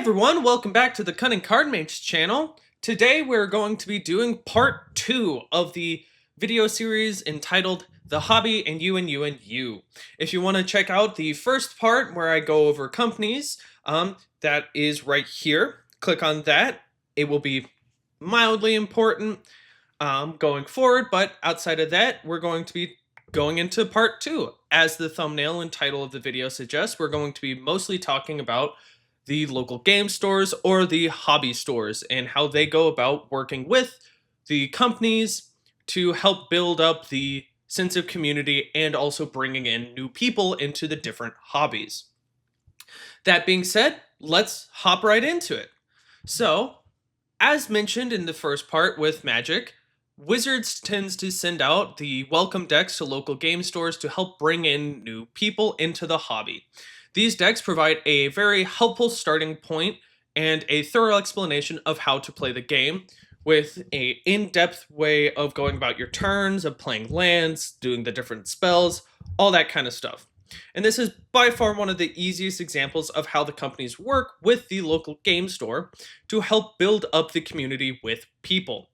Everyone, welcome back to the Cunning Card Mates channel. Today we're going to be doing part 2 of the video series entitled The Hobby and You and You and You. If you want to check out the first part where I go over companies, that is right here. Click on that. It will be mildly important going forward, but outside of that, we're going to be going into part 2. As the thumbnail and title of the video suggests, we're going to be mostly talking about the local game stores or the hobby stores and how they go about working with the companies to help build up the sense of community and also bringing in new people into the different hobbies. That being said, let's hop right into it. So, as mentioned in the first part with Magic, Wizards tends to send out the welcome decks to local game stores to help bring in new people into the hobby. These decks provide a very helpful starting point and a thorough explanation of how to play the game, with a in-depth way of going about your turns, of playing lands, doing the different spells, all that kind of stuff. And this is by far one of the easiest examples of how the companies work with the local game store to help build up the community with people.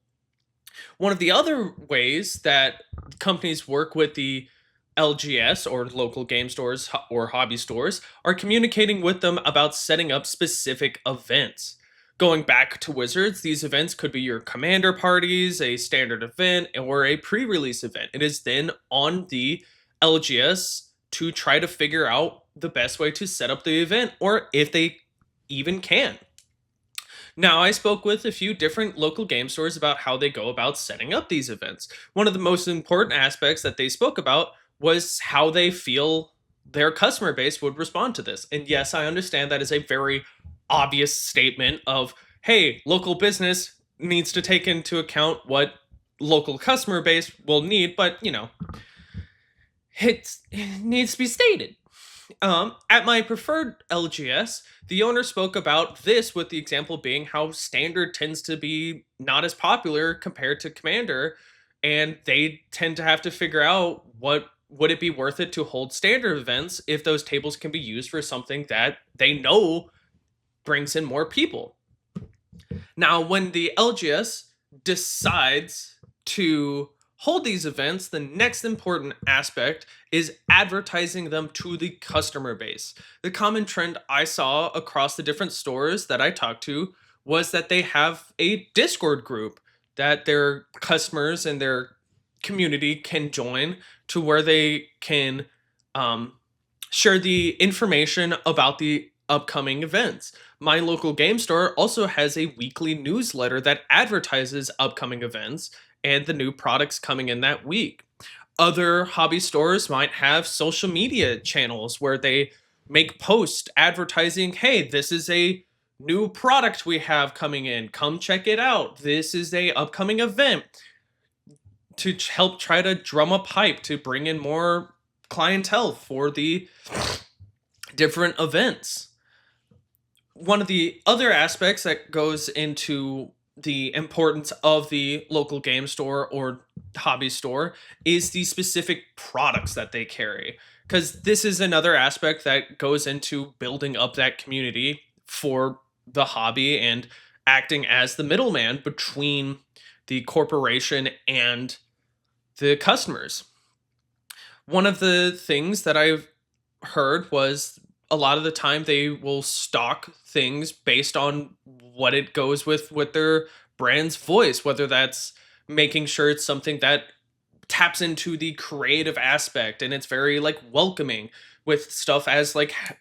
One of the other ways that companies work with the LGS or local game stores or hobby stores are communicating with them about setting up specific events. Going back to Wizards, these events could be your commander parties, a standard event, or a pre-release event. It is then on the LGS to try to figure out the best way to set up the event, or if they even can. Now, I spoke with a few different local game stores about how they go about setting up these events. One of the most important aspects that they spoke about was how they feel their customer base would respond to this. And yes, I understand that is a very obvious statement of, hey, local business needs to take into account what local customer base will need, but it needs to be stated. At my preferred LGS, the owner spoke about this with the example being how standard tends to be not as popular compared to commander, and they tend to have to figure out what would it be worth it to hold standard events if those tables can be used for something that they know brings in more people. Now, when the LGS decides to hold these events, the next important aspect is advertising them to the customer base. The common trend I saw across the different stores that I talked to was that they have a Discord group that their customers and their community can join, to where they can share the information about the upcoming events. My local game store also has a weekly newsletter that advertises upcoming events and the new products coming in that week. Other hobby stores might have social media channels where they make posts advertising, hey, this is a new product we have coming in, come check it out, this is a upcoming event, to help try to drum up hype to bring in more clientele for the different events. One of the other aspects that goes into the importance of the local game store or hobby store is the specific products that they carry, because this is another aspect that goes into building up that community for the hobby and acting as the middleman between the corporation and the customers. One of the things that I've heard was a lot of the time they will stock things based on what it goes with their brand's voice, whether that's making sure it's something that taps into the creative aspect and it's very welcoming, with stuff as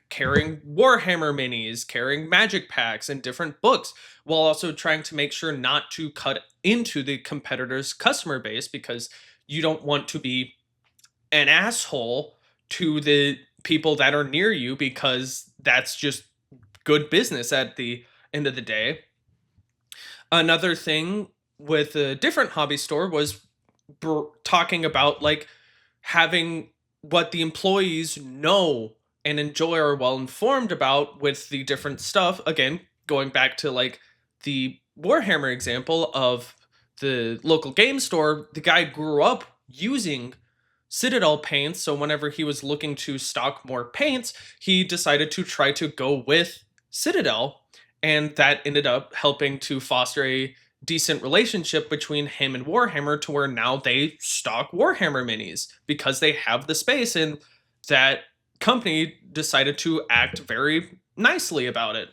carrying Warhammer minis, carrying magic packs and different books, while also trying to make sure not to cut into the competitor's customer base, because you don't want to be an asshole to the people that are near you, because that's just good business at the end of the day. Another thing with a different hobby store was talking about having what the employees know and enjoy, are well informed about with the different stuff. Again, going back to the Warhammer example of the local game store, the guy grew up using Citadel paints, so whenever he was looking to stock more paints, he decided to try to go with Citadel, and that ended up helping to foster a decent relationship between him and Warhammer to where now they stock Warhammer minis because they have the space, and that company decided to act very nicely about it.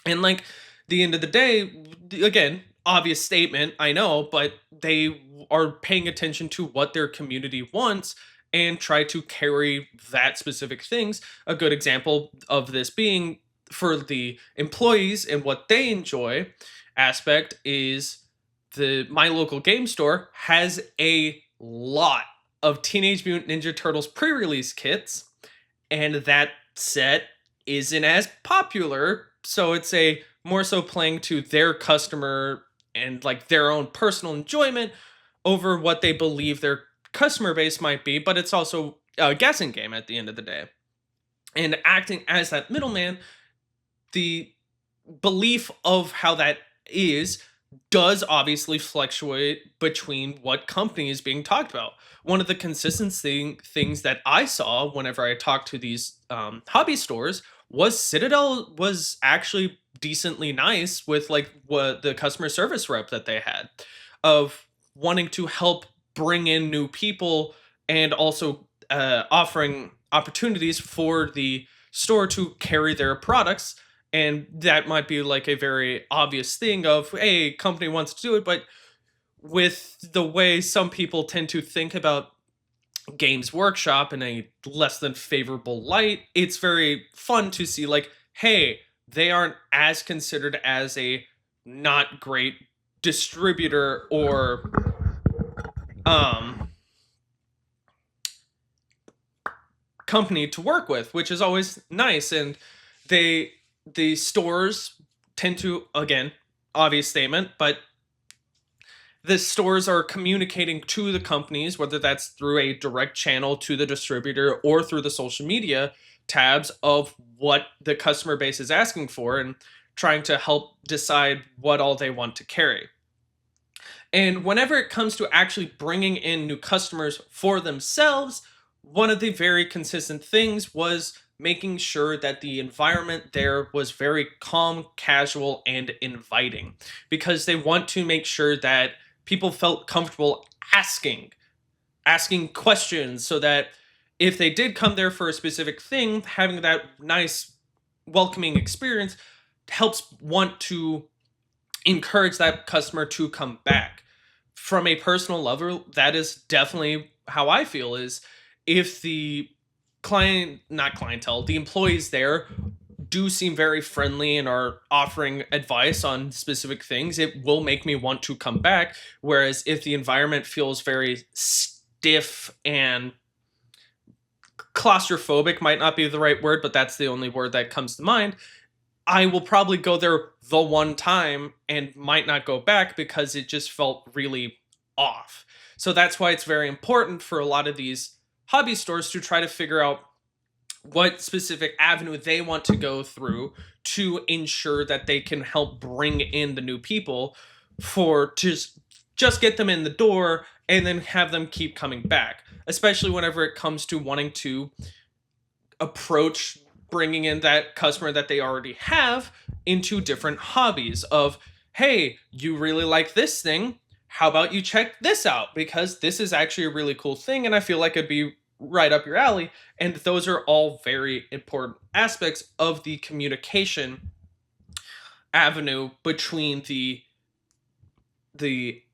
And like the end of the day, again, obvious statement, I know, but they are paying attention to what their community wants and try to carry that specific things. A good example of this being for the employees and what they enjoy aspect is the my local game store has a lot of Teenage Mutant Ninja Turtles pre-release kits, and that set isn't as popular, so it's a more so playing to their customer and like their own personal enjoyment over what they believe their customer base might be, but it's also a guessing game at the end of the day. And acting as that middleman, the belief of how that is does obviously fluctuate between what company is being talked about. One of the things that I saw whenever I talked to these hobby stores was Citadel was actually decently nice with like what the customer service rep that they had of wanting to help bring in new people and also offering opportunities for the store to carry their products. And that might be like a very obvious thing of, hey, company wants to do it, but with the way some people tend to think about Games Workshop in a less than favorable light, it's very fun to see like, hey, they aren't as considered as a not great distributor or um company to work with, which is always nice. And they the stores tend to, again, obvious statement, but the stores are communicating to the companies, whether that's through a direct channel to the distributor or through the social media tabs of what the customer base is asking for and trying to help decide what all they want to carry. And whenever it comes to actually bringing in new customers for themselves, one of the very consistent things was making sure that the environment there was very calm, casual, and inviting because they want to make sure that people felt comfortable asking questions so that if they did come there for a specific thing, having that nice welcoming experience helps want to encourage that customer to come back. From a personal level, that is definitely how I feel is if the not clientele, the employees there do seem very friendly and are offering advice on specific things, it will make me want to come back. Whereas if the environment feels very stiff and claustrophobic, might not be the right word, but that's the only word that comes to mind, I will probably go there the one time and might not go back because it just felt really off. So that's why it's very important for a lot of these hobby stores to try to figure out what specific avenue they want to go through to ensure that they can help bring in the new people for just get them in the door and then have them keep coming back, especially whenever it comes to wanting to approach bringing in that customer that they already have into different hobbies of, hey, you really like this thing, how about you check this out because this is actually a really cool thing and I feel like it'd be right up your alley. And those are all very important aspects of the communication avenue between the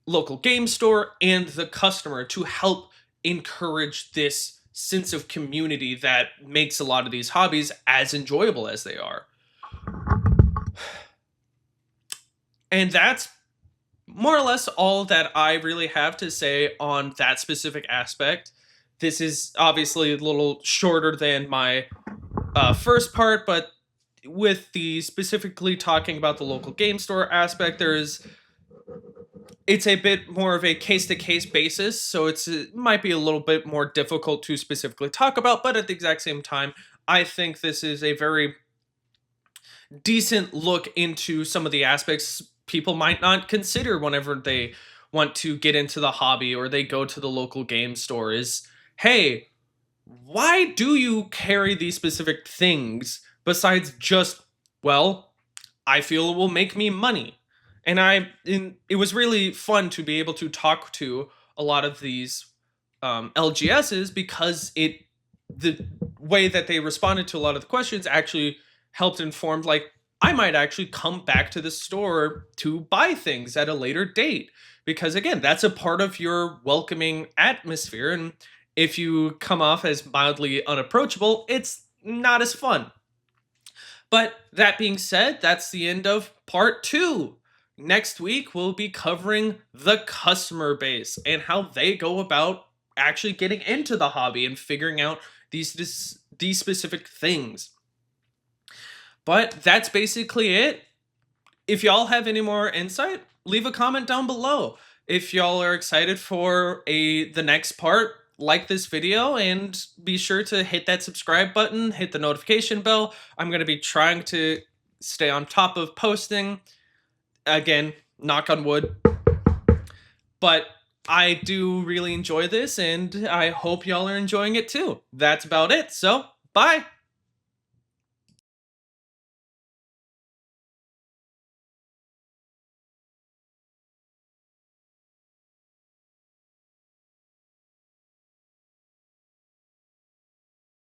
local game store and the customer to help encourage this sense of community that makes a lot of these hobbies as enjoyable as they are. And that's more or less all that I really have to say on that specific aspect. This is obviously a little shorter than my first part, but with the specifically talking about the local game store aspect, it's a bit more of a case to case basis, so it might be a little bit more difficult to specifically talk about, but at the exact same time, I think this is a very decent look into some of the aspects people might not consider whenever they want to get into the hobby or they go to the local game store is, hey, why do you carry these specific things besides just, well, I feel it will make me money. And it was really fun to be able to talk to a lot of these LGSs, because the way that they responded to a lot of the questions actually helped inform, like, I might actually come back to the store to buy things at a later date, because again, that's a part of your welcoming atmosphere. And if you come off as mildly unapproachable, it's not as fun. But that being said, that's the end of part 2. Next week, we'll be covering the customer base and how they go about actually getting into the hobby and figuring out these specific things. But that's basically it. If y'all have any more insight, leave a comment down below. If y'all are excited for the next part, like this video and be sure to hit that subscribe button, hit the notification bell. I'm going to be trying to stay on top of posting. Again, knock on wood. But I do really enjoy this, and I hope y'all are enjoying it too. That's about it. So, bye.